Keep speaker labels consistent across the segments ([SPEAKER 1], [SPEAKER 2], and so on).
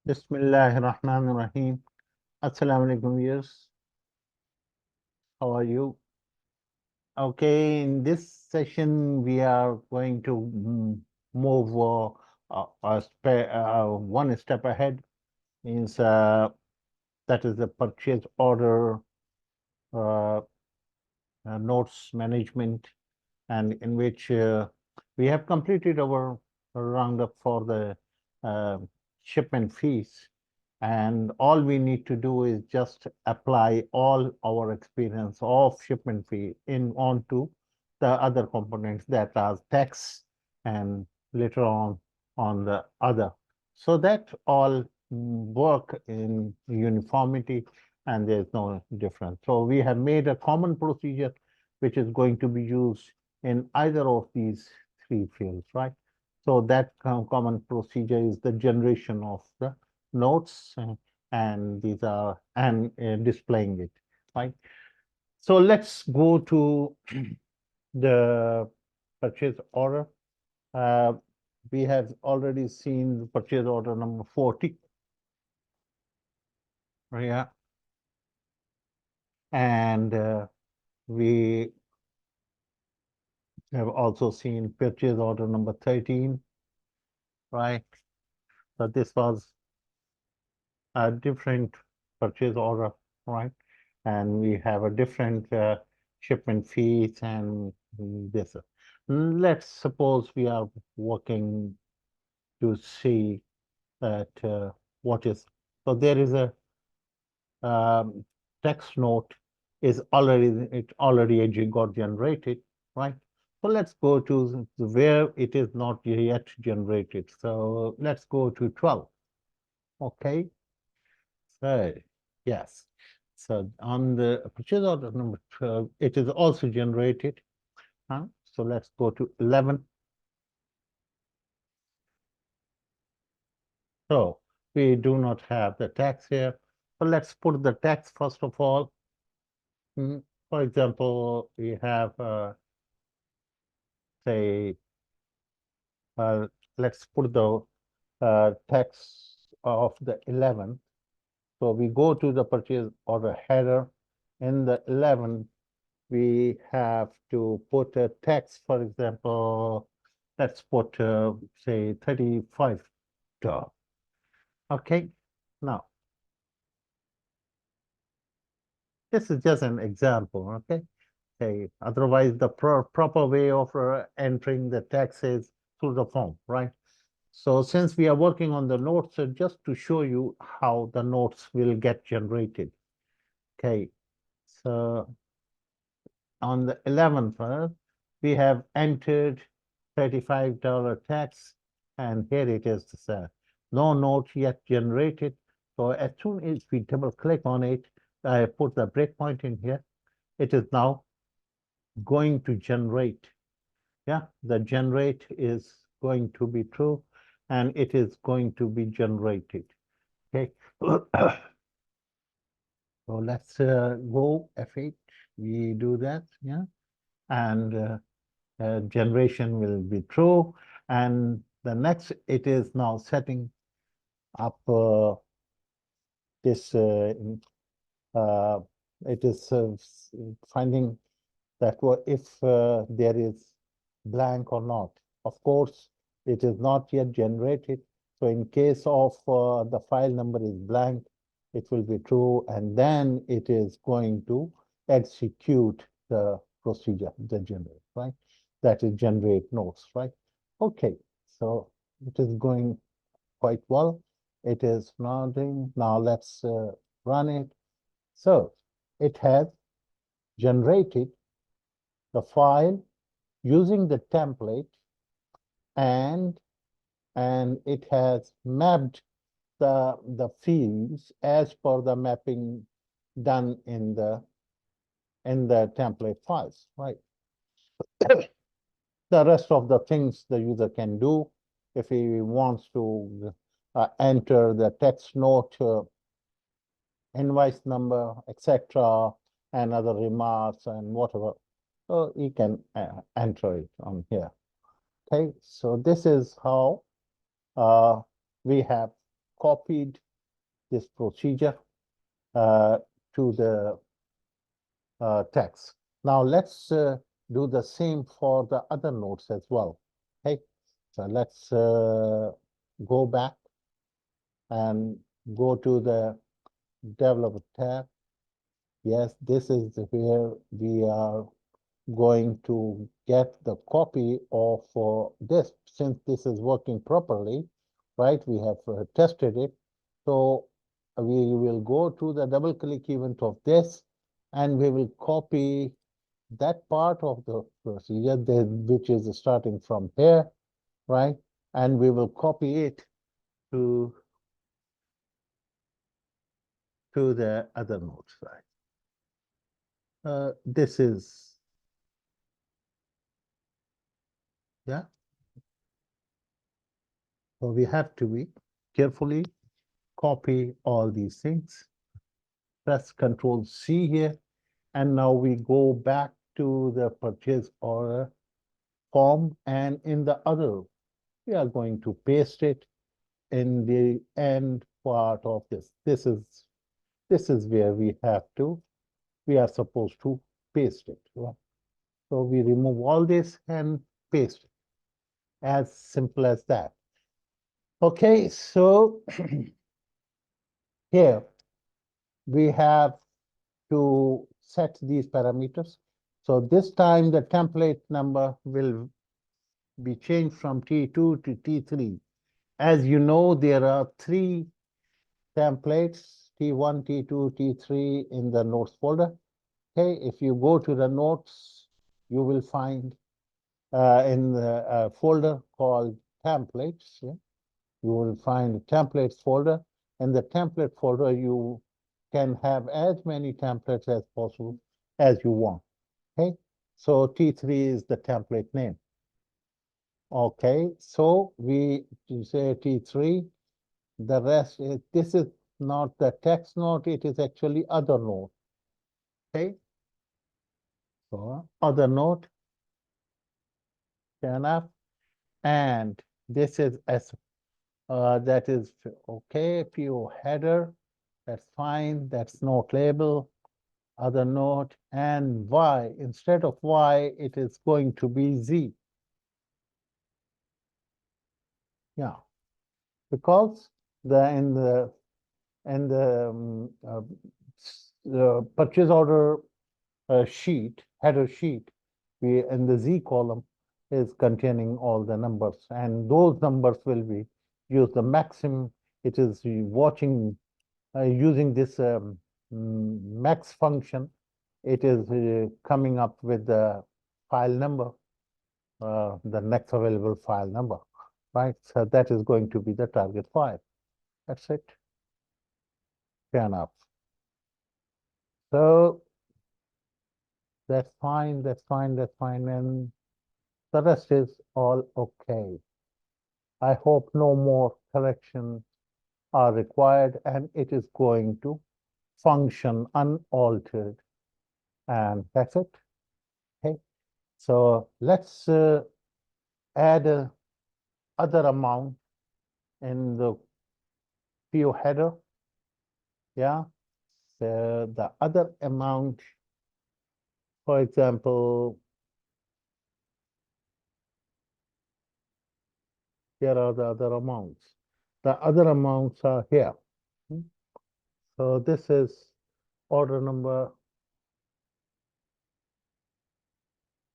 [SPEAKER 1] Bismillahirrahmanirrahim. Assalamu alaikum, viewers. How are you? Okay, in this session, we are going to move one step ahead, means that is the purchase order uh, notes management, and in which we have completed our roundup for the uh, shipment fees. And all we need to do is just apply all our experience of shipment fee in onto the other components that are tax and later on the other. So that all work in uniformity and there's no difference. So we have made a common procedure which is going to be used in either of these three fields, right? So that common procedure is the generation of the notes, and these are and displaying it, right? So let's go to the purchase order. Uh, we have already seen purchase order number 40. Yeah. And we have also seen purchase order number 13, right? So this was a different purchase order, right? And we have a different shipment fees and this. Let's suppose we are working to see that what is, so there is a text note is already, it already got generated, right? So let's go to where it is not yet generated. So let's go to 12, okay? So, yes. So on the purchase order number 12, it is also generated. So let's go to 11. So we do not have the tax here. So let's put the tax first of all. For example, we have, say, let's put the tax of the 11. So we go to the purchase order header. In the 11, we have to put a tax, for example, let's put, say, $35. Okay, now, this is just an example, okay? Okay, otherwise the proper way of entering the tax is through the form, right? So since we are working on the notes, just to show you how the notes will get generated. Okay, so on the 11th, we have entered $35 tax, and here it is, no note yet generated. So as soon as we double click on it, I put the breakpoint in here, it is now going to generate. Yeah, the generate is going to be true, and it is going to be generated. Okay. So let's go F8. We do that, yeah, and generation will be true. And the next, it is now setting up this. Uh, it is finding that if there is blank or not. Of course, it is not yet generated. So in case of the file number is blank, it will be true, and then it is going to execute the procedure, the generate, right? That is generate notes, right? Okay, so it is going quite well. It is running. Now let's run it. So it has generated the file using the template, and it has mapped the fields as per the mapping done in the template files, right? The rest of the things the user can do if he wants to enter the text note, invoice number, etc., and other remarks and whatever. So he can enter it on here. Okay, so this is how we have copied this procedure to the text. Now let's do the same for the other nodes as well. Okay, so let's go back and go to the developer tab. Yes, this is where we are going to get the copy of this, since this is working properly, right? We have tested it. So we will go to the double click event of this, and we will copy that part of the procedure, which is starting from here, right? And we will copy it to the other nodes, right? This is, yeah. So we have to be carefully copy all these things. Press Control C here, and now we go back to the purchase order form, and in the other, we are going to paste it in the end part of this. This is where we are supposed to paste it. Right? So we remove all this and paste it. As simple as that. Okay, so here we have to set these parameters. So this time the template number will be changed from T2 to T3. As you know, there are three templates, T1, T2, T3 in the notes folder. Okay, if you go to the notes, you will find in the folder called templates, yeah? You will find a templates folder. In the template folder, you can have as many templates as possible as you want. Okay, so T3 is the template name. Okay, so we say T3. The rest is, this is not the text node, it is actually other node. Okay, so other node, fair enough. And this is as that is okay. PO header, that's fine. That's node label, other node, and Y. Instead of Y, it is going to be Z. Yeah, because in the purchase order sheet, header sheet, we in the Z column is containing all the numbers, and those numbers will be used the maximum. It is watching using this max function. It is coming up with the file number, the next available file number, right? So that is going to be the target file. That's it. Fair enough. So that's fine, that's fine, that's fine. And the rest is all okay. I hope no more corrections are required, and it is going to function unaltered. And that's it. Okay. So let's add a other amount in the PO header. Yeah. So the other amount, for example, here are the other amounts. The other amounts are here. So this is order number,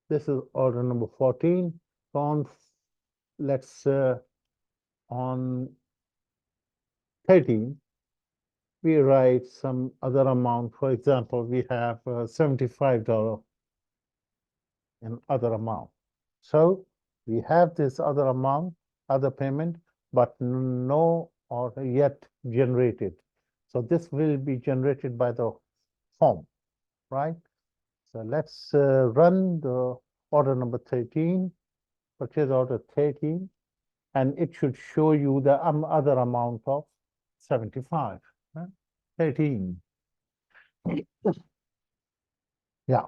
[SPEAKER 1] this is order number 14. On, let's on 13, we write some other amount. For example, we have $75 in other amount. So we have this other amount, other payment, but no order yet generated. So this will be generated by the form, right? So let's run the order number 13, purchase order 13, and it should show you the other amount of 75, right? 13. Yeah.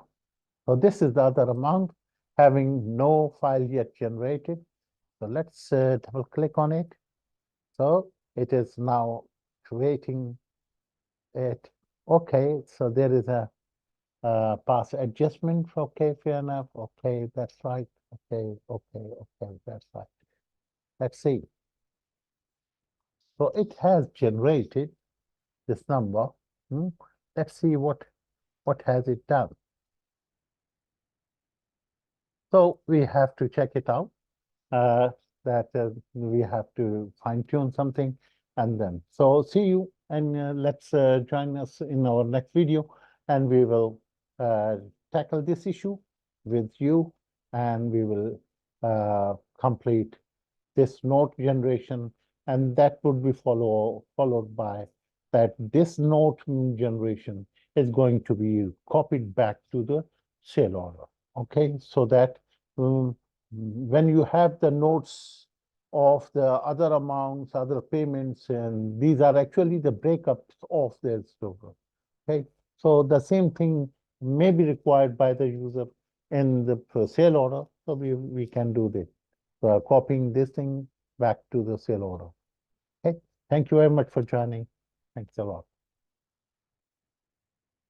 [SPEAKER 1] So this is the other amount having no file yet generated. So let's double click on it. So it is now creating it. Okay, so there is a pass adjustment. Okay, fair enough. Okay, that's right. Okay, that's right. Let's see. So it has generated this number. Hmm. Let's see what has it done. So we have to check it out. Uh, that we have to fine tune something, and then so see you, and let's join us in our next video, and we will tackle this issue with you, and we will complete this note generation, and that would be followed by that this note generation is going to be copied back to the sale order. Okay, so that when you have the notes of the other amounts, other payments, and these are actually the breakups of their program. Okay, so the same thing may be required by the user in the sale order, so we can do this, copying this thing back to the sale order. Okay, thank you very much for joining. Thanks a lot.